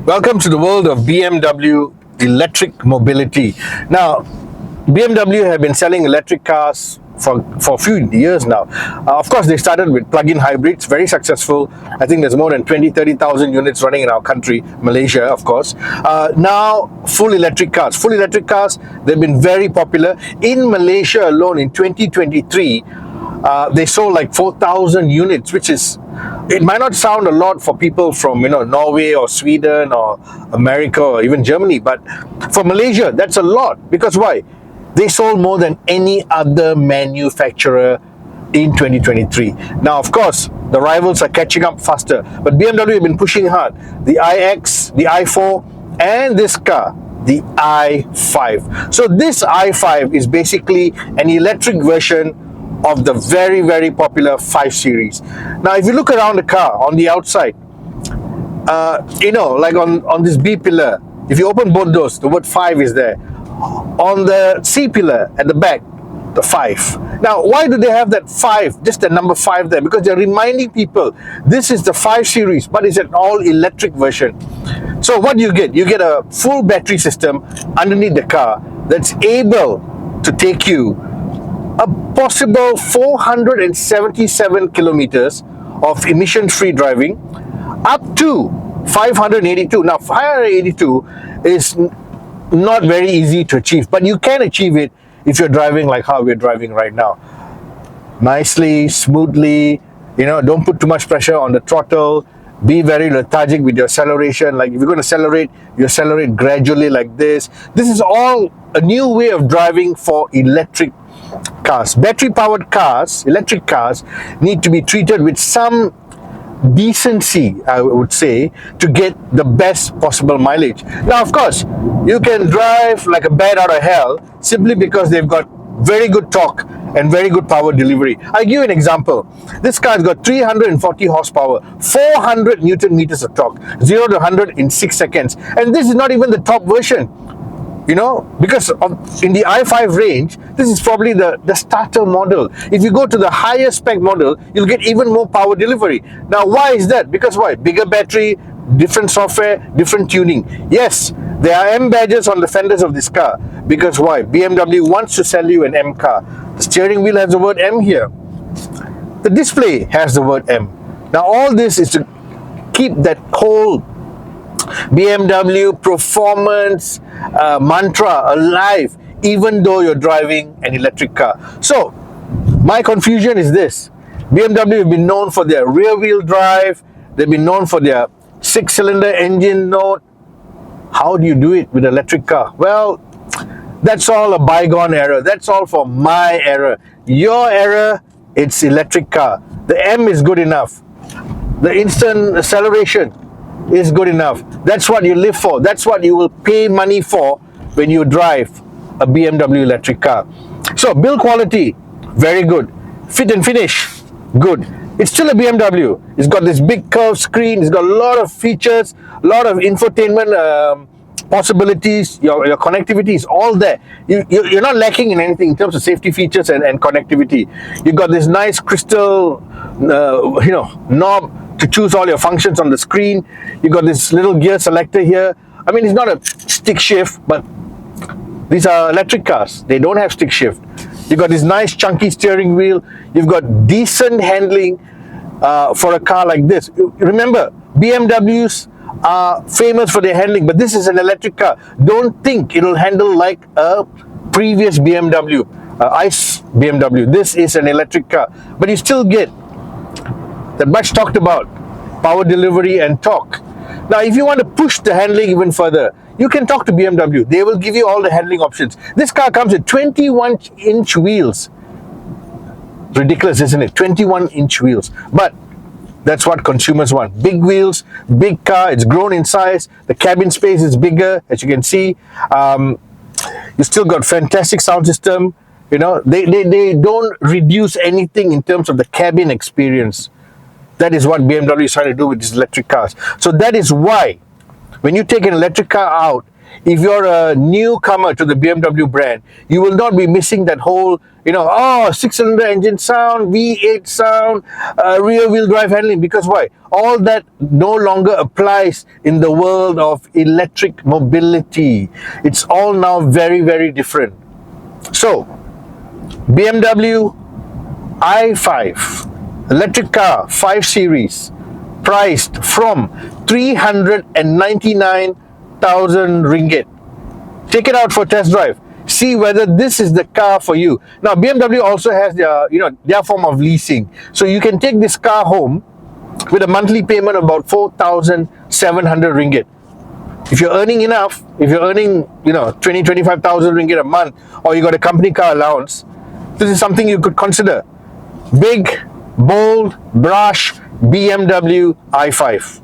Welcome to the world of BMW electric mobility. Now, BMW have been selling electric cars for a few years now. Of course, they started with plug-in hybrids, very successful. I think there's more than 30,000 units running in our country, Malaysia, of course. Now, full electric cars. Full electric cars, they've been very popular. In Malaysia alone, in 2023, they sold like 4,000 units, which is, it might not sound a lot for people from Norway or Sweden or America or even Germany, but for Malaysia that's a lot. Because why? They sold more than any other manufacturer in 2023. Now of course the rivals are catching up faster, but BMW have been pushing hard. The iX, the i4, and this car, the i5. So this i5 is basically an electric version of the very popular 5 Series. Now if you look around the car on the outside, like on this B pillar, if you open both doors, the word 5 is there. On the C pillar at the back, the 5. Now why do they have that 5, just the number 5 there? Because they're reminding people this is the 5 Series, but it's an all electric version. So what do you get? You get a full battery system underneath the car that's able to take you a possible 477 kilometers of emission-free driving up to 582. Now 582 is not very easy to achieve, but you can achieve it if you're driving like how we're driving right now, nicely, smoothly. Don't put too much pressure on the throttle. Be very lethargic with your acceleration. Like if you're going to accelerate, you accelerate gradually like this. This is all a new way of driving for electric cars. Battery powered cars, electric cars, need to be treated with some decency, I would say, to get the best possible mileage. Now of course you can drive like a bat out of hell simply because they've got very good torque and very good power delivery. I'll give you an example. This car's got 340 horsepower, 400 Newton meters of torque, 0 to 100 in 6 seconds. And this is not even the top version, because in the i5 range, this is probably the starter model. If you go to the higher spec model, you'll get even more power delivery. Now why is that? Because why? Bigger battery, different software, different tuning. Yes, there are M badges on the fenders of this car. Because why? BMW wants to sell you an M car. The steering wheel has the word M here. The display has the word M. Now all this is to keep that whole BMW performance mantra alive, even though you're driving an electric car. So my confusion is this: BMW have been known for their rear wheel drive, they've been known for their 6-cylinder engine note. How do you do it with an electric car? Well, that's all a bygone era. That's all for my era. Your era, it's electric car. The M is good enough. The instant acceleration is good enough. That's what you live for. That's what you will pay money for when you drive a BMW electric car. So build quality, very good. Fit and finish, good. It's still a BMW. It's got this big curved screen. It's got a lot of features, a lot of infotainment possibilities. Your connectivity is all there. You're not lacking in anything in terms of safety features and connectivity. You've got this nice crystal knob to choose all your functions on the screen. You got this little gear selector here. I mean, it's not a stick shift, but these are electric cars. They don't have stick shift. You got this nice chunky steering wheel. You've got decent handling for a car like this. Remember, BMWs are famous for their handling, but this is an electric car. Don't think it'll handle like a previous BMW, ICE BMW. This is an electric car, but you still get that much talked about power delivery and torque. Now if you want to push the handling even further, you can talk to BMW. They will give you all the handling options. This car comes with 21-inch wheels. Ridiculous, isn't it? 21-inch wheels. But that's what consumers want. Big wheels, big car. It's grown in size. The cabin space is bigger, as you can see. You still got fantastic sound system. They don't reduce anything in terms of the cabin experience. That is what BMW is trying to do with these electric cars. So that is why when you take an electric car out, if you're a newcomer to the BMW brand, you will not be missing that whole, six-cylinder engine sound, V8 sound, rear-wheel drive handling. Because why? All that no longer applies in the world of electric mobility. It's all now very, very different. So, BMW i5 electric car 5 series, priced from 399,000 ringgit. Take it out for test drive. See whether this is the car for you. Now, BMW also has their form of leasing. So you can take this car home with a monthly payment of about 4,700 ringgit. If you're earning enough, if you're earning 25,000 ringgit a month, or you got a company car allowance, this is something you could consider. Big, bold, brash BMW i5.